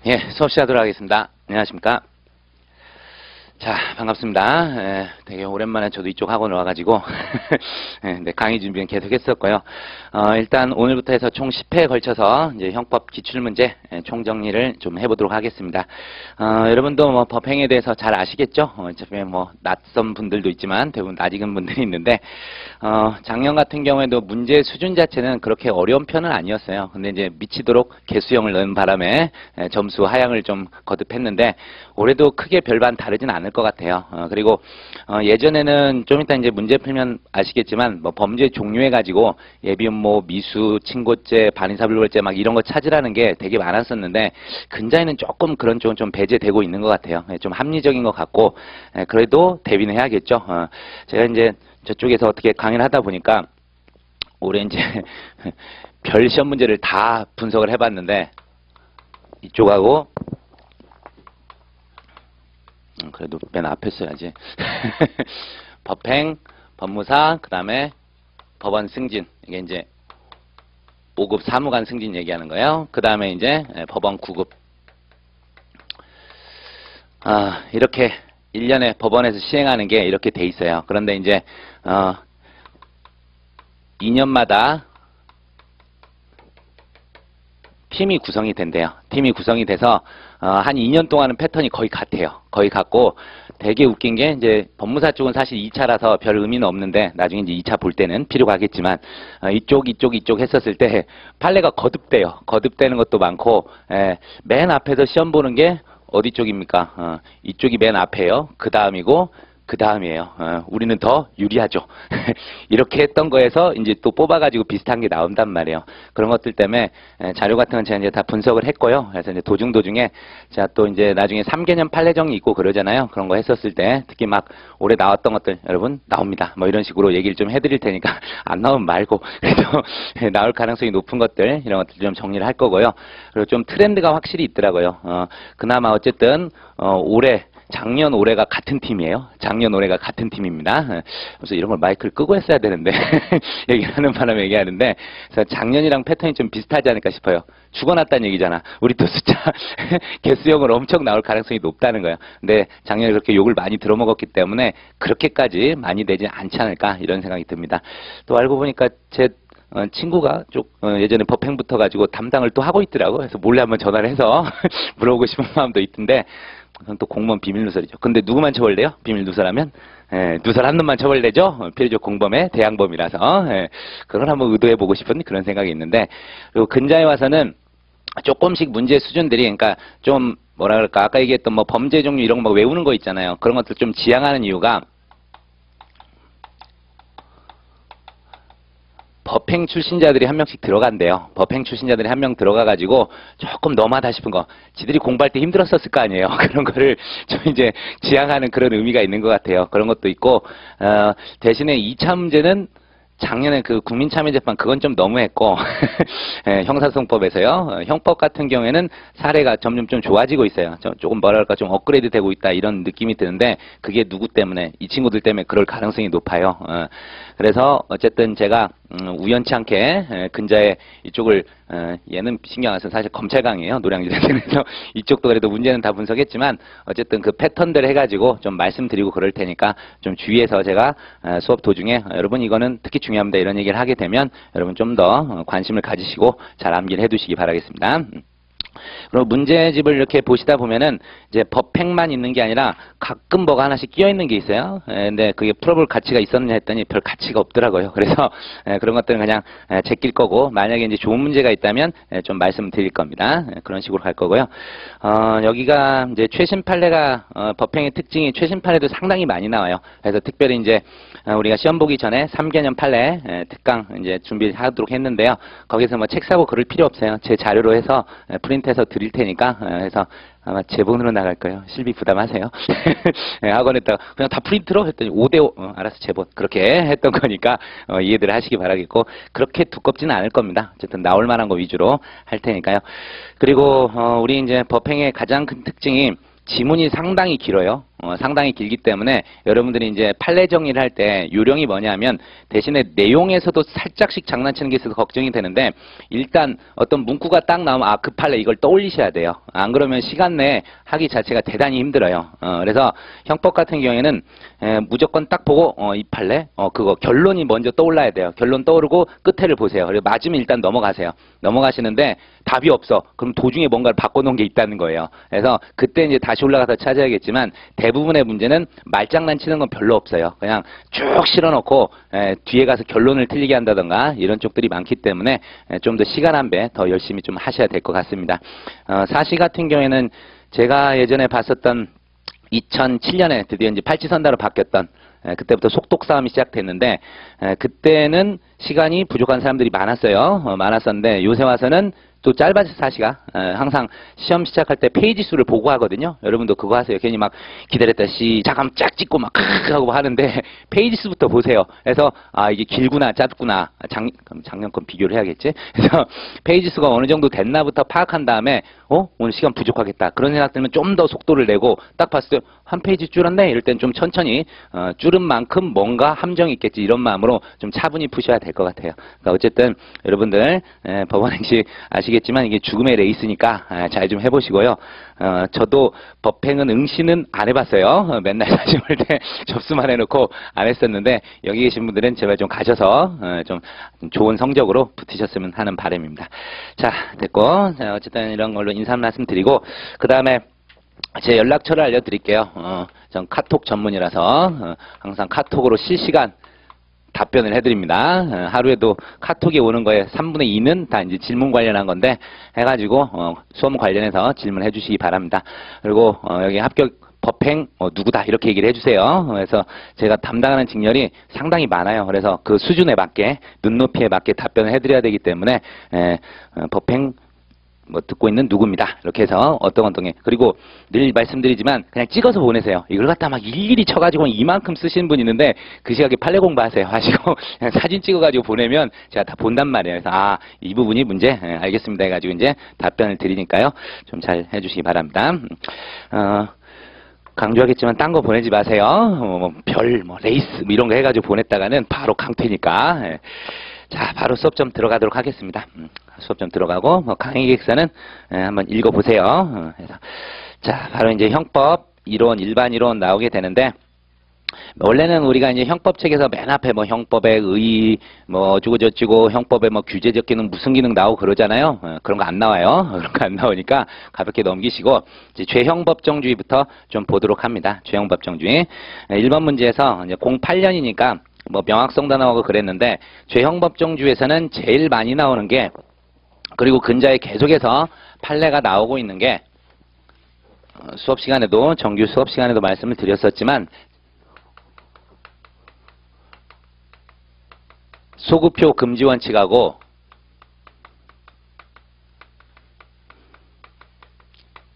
예, 수업 시작하도록 하겠습니다. 안녕하십니까. 자, 반갑습니다. 예, 되게 오랜만에 저도 이쪽 학원 와가지고 예, 네, 강의 준비는 계속 했었고요. 일단 오늘부터 해서 총 10회에 걸쳐서 이제 형법 기출문제 총정리를 좀 해보도록 하겠습니다. 여러분도 뭐 법행에 대해서 잘 아시겠죠? 어차피 뭐 낯선 분들도 있지만 대부분 낯익은 분들이 있는데 작년 같은 경우에도 문제 수준 자체는 그렇게 어려운 편은 아니었어요. 근데 이제 미치도록 개수형을 넣은 바람에 점수 하향을 좀 거듭했는데 올해도 크게 별반 다르진 않을 것 같아요. 그리고 예전에는 좀 이따 이제 문제 풀면 아시겠지만 뭐 범죄 종류해 가지고 예비음모, 미수, 친고죄, 반의사불벌죄 막 이런 거 찾으라는 게 되게 많았었는데 근자에는 조금 그런 쪽은 좀 배제되고 있는 것 같아요. 좀 합리적인 것 같고 그래도 대비는 해야겠죠. 제가 이제 저쪽에서 어떻게 강의를 하다 보니까 올해 이제 별 시험 문제를 다 분석을 해봤는데 이쪽하고 그래도 맨 앞에 써야지. 법행, 법무사, 그 다음에 법원 승진. 이게 이제 5급 사무관 승진 얘기하는 거예요. 그 다음에 이제 법원 9급. 이렇게 1년에 법원에서 시행하는 게 이렇게 돼 있어요. 그런데 이제 2년마다 팀이 구성이 된대요. 팀이 구성이 돼서 한 2년 동안은 패턴이 거의 같아요. 거의 같고 되게 웃긴 게 이제 법무사 쪽은 사실 2차라서 별 의미는 없는데 나중에 이제 2차 볼 때는 필요가 하겠지만 이쪽 했었을 때 판례가 거듭돼요. 거듭되는 것도 많고 맨 앞에서 시험 보는 게 어디 쪽입니까? 이쪽이 맨 앞에요. 그 다음이고 그 다음이에요. 우리는 더 유리하죠. 이렇게 했던 거에서 이제 또 뽑아가지고 비슷한 게 나온단 말이에요. 그런 것들 때문에 자료 같은 건 제가 이제 다 분석을 했고요. 그래서 이제 도중에 제가 또 이제 나중에 3개년 판례정이 있고 그러잖아요. 그런 거 했었을 때 특히 막 올해 나왔던 것들 여러분 나옵니다. 뭐 이런 식으로 얘기를 좀 해드릴 테니까 안 나오면 말고 그래도 나올 가능성이 높은 것들 이런 것들 좀 정리를 할 거고요. 그리고 좀 트렌드가 확실히 있더라고요. 그나마 어쨌든 작년 올해가 같은 팀이에요. 작년 올해가 같은 팀입니다. 그래서 이런 걸 마이크를 끄고 했어야 되는데 얘기하는 바람에 얘기하는데 그래서 작년이랑 패턴이 좀 비슷하지 않을까 싶어요. 죽어났다는 얘기잖아. 우리 또 숫자 개수형으로 엄청 나올 가능성이 높다는 거예요. 근데 작년에 그렇게 욕을 많이 들어먹었기 때문에 그렇게까지 많이 되지 않지 않을까 이런 생각이 듭니다. 또 알고 보니까 제 친구가 예전에 법행부터 가지고 담당을 또 하고 있더라고. 그래서 몰래 한번 전화를 해서 물어보고 싶은 마음도 있던데 그건 또 공무원 비밀 누설이죠. 근데 누구만 처벌돼요? 비밀 누설하면? 누설 한 놈만 처벌되죠? 비례적 공범의 대항범이라서. 그걸 한번 의도해보고 싶은 그런 생각이 있는데, 그리고 근자에 와서는 조금씩 문제 수준들이, 그러니까 좀 뭐라 그럴까, 아까 얘기했던 뭐 범죄 종류 이런 거 막 외우는 거 있잖아요. 그런 것들 좀 지향하는 이유가 법행 출신자들이 한 명씩 들어간대요. 법행 출신자들이 한 명 들어가가지고 조금 너무하다 싶은 거, 지들이 공부할 때 힘들었었을 거 아니에요. 그런 거를 좀 이제 지향하는 그런 의미가 있는 것 같아요. 그런 것도 있고, 대신에 2차 문제는 작년에 그 국민참여재판 그건 좀 너무했고 형사소송법에서요. 형법 같은 경우에는 사례가 점점 좀 좋아지고 있어요. 조금 뭐랄까 좀 업그레이드 되고 있다 이런 느낌이 드는데 그게 누구 때문에 이 친구들 때문에 그럴 가능성이 높아요. 그래서 어쨌든 제가 우연치 않게 근자에 이쪽을 얘는 신경 안 써서 사실 검찰 강의예요. 노량진에서 이쪽도 그래도 문제는 다 분석했지만 어쨌든 그 패턴들 해가지고 좀 말씀드리고 그럴 테니까 좀 주의해서 제가 수업 도중에 여러분 이거는 특히 중요합니다 이런 얘기를 하게 되면 여러분 좀 더 관심을 가지시고 잘 암기를 해두시기 바라겠습니다. 그리고 문제집을 이렇게 보시다 보면은 이제 법행만 있는 게 아니라 가끔 뭐가 하나씩 끼어 있는 게 있어요. 근데 그게 풀어볼 가치가 있었느냐 했더니 별 가치가 없더라고요. 그래서 그런 것들은 그냥 제낄 거고 만약에 이제 좋은 문제가 있다면 좀 말씀드릴 겁니다. 그런 식으로 갈 거고요. 여기가 이제 최신 판례가 법행의 특징이 최신 판례도 상당히 많이 나와요. 그래서 특별히 이제 우리가 시험 보기 전에 3개년 판례 특강 이제 준비하도록 했는데요. 거기서 뭐 책 사고 그럴 필요 없어요. 제 자료로 해서 프린트해서 드릴 테니까 해서 아마 제본으로 나갈 거예요. 실비 부담하세요. 학원에다가 그냥 다 프린트로 했더니 5대5 알아서 제본 그렇게 했던 거니까 이해들 하시기 바라겠고 그렇게 두껍지는 않을 겁니다. 어쨌든 나올 만한 거 위주로 할 테니까요. 그리고 우리 이제 법행의 가장 큰 특징이 지문이 상당히 길어요. 상당히 길기 때문에 여러분들이 이제 판례 정리를 할 때 요령이 뭐냐면 대신에 내용에서도 살짝씩 장난치는 게 있어서 걱정이 되는데 일단 어떤 문구가 딱 나오면 아, 그 판례 이걸 떠올리셔야 돼요. 안 그러면 시간 내에 하기 자체가 대단히 힘들어요. 그래서 형법 같은 경우에는 무조건 딱 보고 이 판례 그거 결론이 먼저 떠올라야 돼요. 결론 떠오르고 끝에를 보세요. 그리고 맞으면 일단 넘어가세요. 넘어가시는데 답이 없어. 그럼 도중에 뭔가를 바꿔놓은 게 있다는 거예요. 그래서 그때 이제 다시 올라가서 찾아야겠지만 대부분의 문제는 말장난치는 건 별로 없어요. 그냥 쭉 실어놓고 뒤에 가서 결론을 틀리게 한다던가 이런 쪽들이 많기 때문에 좀 더 시간 한 배 더 열심히 좀 하셔야 될 것 같습니다. 사시 같은 경우에는 제가 예전에 봤었던 2007년에 드디어 이제 팔찌선다로 바뀌었던 그때부터 속독 싸움이 시작됐는데 그때는 시간이 부족한 사람들이 많았어요. 많았었는데 요새 와서는 또 짧아서 사시가 항상 시험 시작할 때 페이지 수를 보고 하거든요. 여러분도 그거 하세요. 괜히 막 기다렸다 시작하면 쫙 찍고 막 크크 하고 하는데 페이지 수부터 보세요. 그래서 아 이게 길구나 짧구나 그럼 작년 건 비교를 해야겠지. 그래서 페이지 수가 어느 정도 됐나부터 파악한 다음에 오늘 시간 부족하겠다 그런 생각 들면 좀 더 속도를 내고 딱 봤을 때 한 페이지 줄었네 이럴 땐 좀 천천히 줄은 만큼 뭔가 함정이 있겠지 이런 마음으로 좀 차분히 푸셔야 될 것 같아요. 그러니까 어쨌든 여러분들 법원행시 아시겠지만 이게 죽음의 레이스니까 잘 좀 해보시고요. 저도 법행은 응시는 안 해봤어요. 맨날 사실 볼 때 접수만 해놓고 안 했었는데 여기 계신 분들은 제발 좀 가셔서 좀 좋은 성적으로 붙으셨으면 하는 바람입니다. 자 됐고 자, 어쨌든 이런 걸로 인사 말씀 드리고 그 다음에 제 연락처를 알려드릴게요. 전 카톡 전문이라서 항상 카톡으로 실시간 답변을 해드립니다. 하루에도 카톡이 오는 거에 3분의 2는 다 이제 질문 관련한 건데 해가지고 수험 관련해서 질문해 주시기 바랍니다. 그리고 여기 합격 법행 누구다 이렇게 얘기를 해주세요. 그래서 제가 담당하는 직렬이 상당히 많아요. 그래서 그 수준에 맞게 눈높이에 맞게 답변을 해드려야 되기 때문에 법행 뭐 듣고 있는 누구입니다. 이렇게 해서 어떤 게 그리고 늘 말씀드리지만 그냥 찍어서 보내세요. 이걸 갖다 막 일일이 쳐가지고 이만큼 쓰시는 분 있는데 그 시각에 판례 공부하세요 하시고 그냥 사진 찍어가지고 보내면 제가 다 본단 말이에요. 그래서 이 부분이 문제 알겠습니다 해가지고 이제 답변을 드리니까요. 좀 잘 해주시기 바랍니다. 강조하겠지만 딴 거 보내지 마세요. 레이스 이런 거 해가지고 보냈다가는 바로 강퇴니까. 자, 바로 수업 좀 들어가도록 하겠습니다. 수업 좀 들어가고 강의 기획서는 한번 읽어보세요. 그래서 자, 바로 이제 형법 이론, 일반 이론 나오게 되는데 원래는 우리가 이제 형법책에서 맨 앞에 형법의 의, 어쩌고저쩌고 형법의 규제적 기능, 무슨 기능 나오고 그러잖아요. 그런 거 안 나와요. 그런 거 안 나오니까 가볍게 넘기시고 이제 죄형법정주의부터 좀 보도록 합니다. 죄형법정주의. 1번 문제에서 이제 08년이니까 명확성도 나오고 그랬는데 죄형법정주의에서는 제일 많이 나오는 게 그리고 근자에 계속해서 판례가 나오고 있는 게 수업 시간에도 정규 수업 시간에도 말씀을 드렸었지만 소급표 금지 원칙하고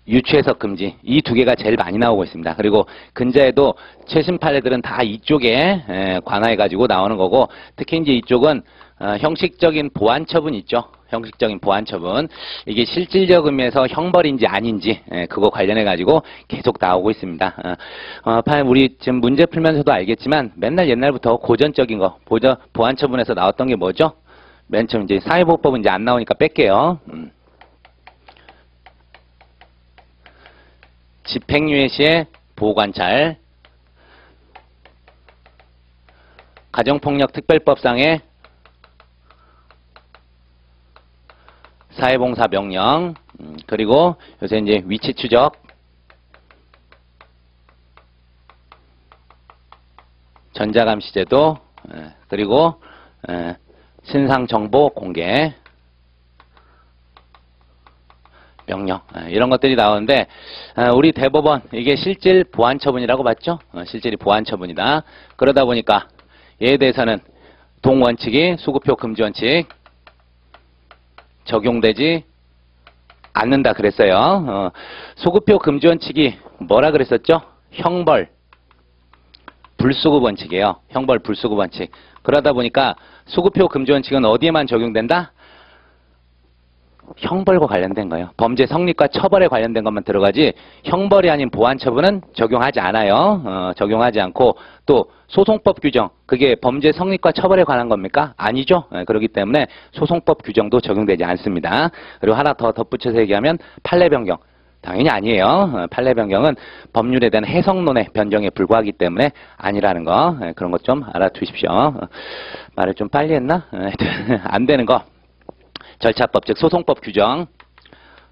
유추해석 금지 이 두 개가 제일 많이 나오고 있습니다. 그리고 근자에도 최신 판례들은 다 이쪽에 관하해 가지고 나오는 거고 특히 이제 이쪽은 형식적인 보완 처분 있죠. 형식적인 보완 처분 이게 실질적 의미에서 형벌인지 아닌지 그거 관련해 가지고 계속 나오고 있습니다. 우리 지금 문제 풀면서도 알겠지만 맨날 옛날부터 고전적인 거 보완 처분에서 나왔던 게 뭐죠? 맨 처음 이제 사회보호법은 이제 안 나오니까 뺄게요. 집행유예 시에 보호관찰, 가정폭력특별법상의 사회봉사 명령, 그리고 요새 이제 위치 추적, 전자감시제도, 그리고 신상정보 공개, 명령 이런 것들이 나오는데 우리 대법원 이게 실질 보완 처분이라고 봤죠? 실질이 보완 처분이다. 그러다 보니까 얘에 대해서는 동원칙이 수급표 금지 원칙 적용되지 않는다 그랬어요. 소급표 금지 원칙이 뭐라 그랬었죠? 형벌 불수급 원칙이에요. 형벌 불수급 원칙. 그러다 보니까 소급표 금지 원칙은 어디에만 적용된다? 형벌과 관련된 거예요. 범죄 성립과 처벌에 관련된 것만 들어가지 형벌이 아닌 보완처분은 적용하지 않아요. 적용하지 않고 또 소송법 규정, 그게 범죄 성립과 처벌에 관한 겁니까? 아니죠. 그렇기 때문에 소송법 규정도 적용되지 않습니다. 그리고 하나 더 덧붙여서 얘기하면 판례 변경. 당연히 아니에요. 판례 변경은 법률에 대한 해석론의 변경에 불과하기 때문에 아니라는 거, 그런 것 좀 알아두십시오. 말을 좀 빨리 했나? 안 되는 거. 절차법, 즉 소송법 규정.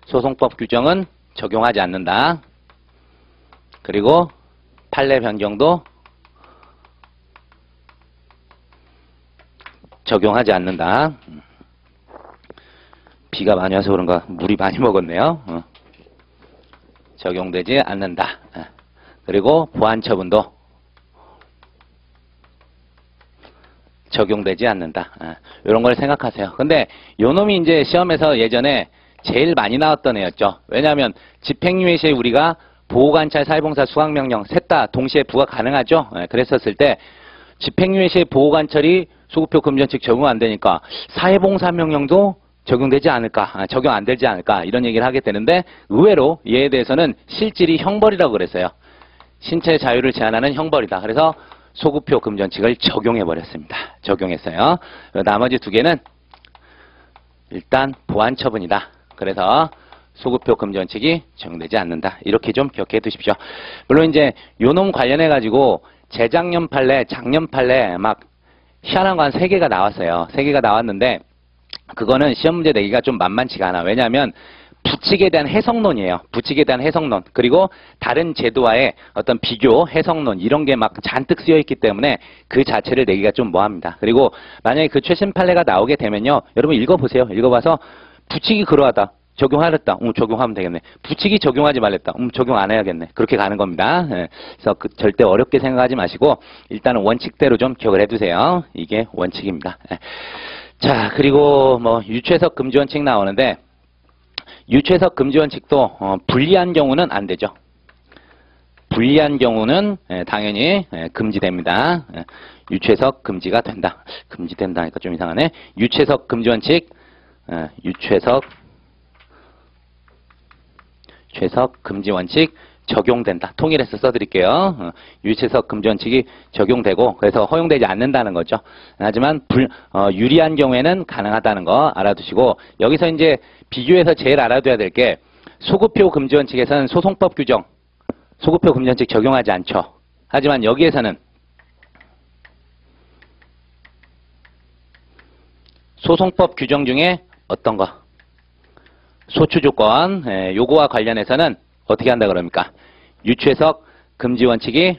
소송법 규정은 적용하지 않는다. 그리고 판례 변경도 적용하지 않는다. 비가 많이 와서 그런가 물이 많이 먹었네요. 적용되지 않는다. 그리고 보완처분도 적용되지 않는다. 이런 걸 생각하세요. 근데 요 놈이 이제 시험에서 예전에 제일 많이 나왔던 애였죠. 왜냐하면 집행유예 시에 우리가 보호관찰, 사회봉사, 수강명령 셋 다 동시에 부과 가능하죠. 그랬었을 때 집행유예 시에 보호관찰이 소급표 금전칙 적용 안 되니까 사회봉사 명령도 적용되지 않을까, 적용 안 되지 않을까 이런 얘기를 하게 되는데 의외로 얘에 대해서는 실질이 형벌이라고 그랬어요. 신체 자유를 제한하는 형벌이다. 그래서 소급표 금전칙을 적용해버렸습니다. 적용했어요. 나머지 두 개는 일단 보완처분이다. 그래서 소급표 금전칙이 적용되지 않는다. 이렇게 좀 기억해 두십시오. 물론 이제 요놈 관련해가지고 재작년 판례, 작년 판례 막 희한한 거 한 3개가 나왔어요. 3개가 나왔는데 그거는 시험 문제 내기가 좀 만만치가 않아. 왜냐하면 부칙에 대한 해석론이에요. 부칙에 대한 해석론. 그리고 다른 제도와의 어떤 비교, 해석론 이런 게 막 잔뜩 쓰여 있기 때문에 그 자체를 내기가 좀 뭐합니다. 그리고 만약에 그 최신 판례가 나오게 되면요. 여러분 읽어보세요. 읽어봐서 부칙이 그러하다. 적용하랬다. 적용하면 되겠네. 부칙이 적용하지 말랬다. 적용 안 해야겠네. 그렇게 가는 겁니다. 그래서 절대 어렵게 생각하지 마시고 일단은 원칙대로 좀 기억을 해두세요. 이게 원칙입니다. 자, 그리고 뭐 유최석 금지원칙 나오는데 유최석 금지원칙도 불리한 경우는 안 되죠. 불리한 경우는 당연히 금지됩니다. 유최석 금지가 된다. 금지된다 하니까 좀 이상하네. 유최석 금지원칙, 유최석 금지원칙 적용된다. 통일해서 써드릴게요. 유최석 금지원칙이 적용되고 그래서 허용되지 않는다는 거죠. 하지만 유리한 경우에는 가능하다는 거 알아두시고 여기서 이제 비교해서 제일 알아둬야 될 게 소급표 금지원칙에서는 소송법 규정, 소급표 금지원칙 적용하지 않죠. 하지만 여기에서는 소송법 규정 중에 어떤 거? 소추조건, 요거와 관련해서는 어떻게 한다 그럽니까? 유추해석 금지원칙이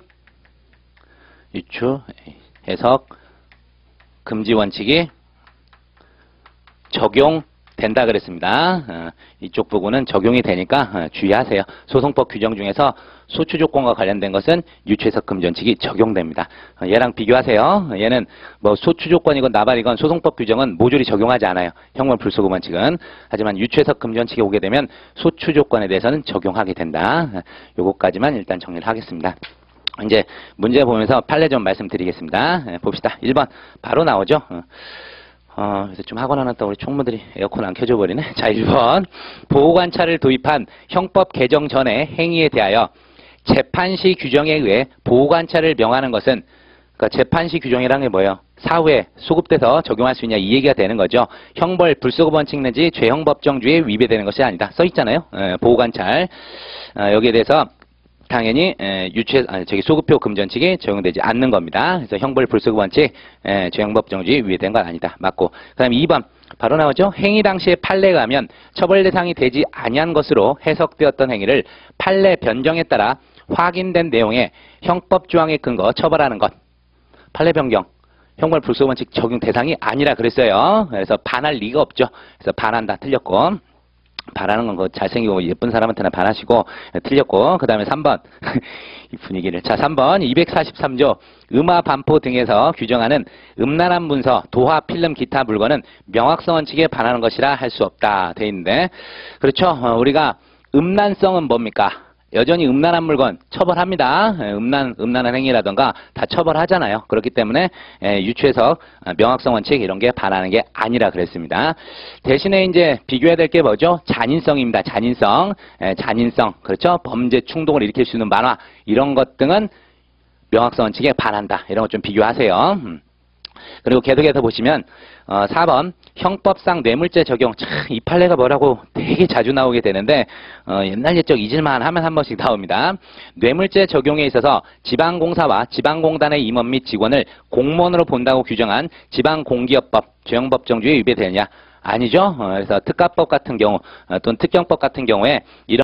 유추해석 금지원칙이 적용된다 그랬습니다. 이쪽 부분은 적용이 되니까 주의하세요. 소송법 규정 중에서 소추조건과 관련된 것은 유추해석 금지원칙이 적용됩니다. 얘랑 비교하세요. 얘는 뭐 소추조건이건 나발이건 소송법 규정은 모조리 적용하지 않아요. 형벌 불소급 원칙은. 하지만 유추해석 금지원칙이 오게 되면 소추조건에 대해서는 적용하게 된다. 요거까지만 일단 정리를 하겠습니다. 이제 문제 보면서 판례 좀 말씀드리겠습니다. 봅시다. 1번 바로 나오죠. 그래서 좀 학원 안 왔다 우리 총무들이 에어컨 안 켜줘 버리네. 자, 1번 보호관찰을 도입한 형법 개정 전의 행위에 대하여 재판시 규정에 의해 보호관찰을 명하는 것은, 그러니까 재판시 규정이라는 게 뭐예요? 사후에 소급돼서 적용할 수 있냐 이 얘기가 되는 거죠. 형벌 불소급 원칙 내지 죄형법정주에 위배되는 것이 아니다. 써 있잖아요. 보호관찰. 여기에 대해서 당연히 소급표 금전칙이 적용되지 않는 겁니다. 그래서 형벌 불소급 원칙, 죄형법정주에 위배된 건 아니다. 맞고. 그다음에 2번 바로 나오죠. 행위 당시에 판례가 하면 처벌 대상이 되지 아니한 것으로 해석되었던 행위를 판례 변경에 따라 확인된 내용의 형법 조항에 근거 처벌하는 것. 판례 변경, 형벌 불소급 원칙 적용 대상이 아니라 그랬어요. 그래서 반할 리가 없죠. 그래서 반한다. 틀렸고. 반하는 건 그 잘생기고 예쁜 사람한테나 반하시고 틀렸고. 그 다음에 3번 이 분위기를. 자, 3번 243조 음화 반포 등에서 규정하는 음란한 문서, 도화, 필름, 기타 물건은 명확성 원칙에 반하는 것이라 할 수 없다 돼 있는데, 그렇죠. 우리가 음란성은 뭡니까? 여전히 음란한 물건 처벌합니다. 음란한 행위라던가 다 처벌하잖아요. 그렇기 때문에 유추해석, 명확성 원칙 이런 게 반하는 게 아니라 그랬습니다. 대신에 이제 비교해야 될 게 뭐죠? 잔인성입니다. 잔인성, 잔인성, 그렇죠? 범죄 충동을 일으킬 수 있는 만화 이런 것 등은 명확성 원칙에 반한다. 이런 것 좀 비교하세요. 그리고 계속해서 보시면 4번 형법상 뇌물죄 적용. 참, 이 판례가 뭐라고 되게 자주 나오게 되는데 옛날 옛적 잊을만 하면 한 번씩 나옵니다. 뇌물죄 적용에 있어서 지방공사와 지방공단의 임원 및 직원을 공무원으로 본다고 규정한 지방공기업법 죄형법정주에 위배되느냐? 아니죠. 그래서 특가법 같은 경우 또는 특경법 같은 경우에 이런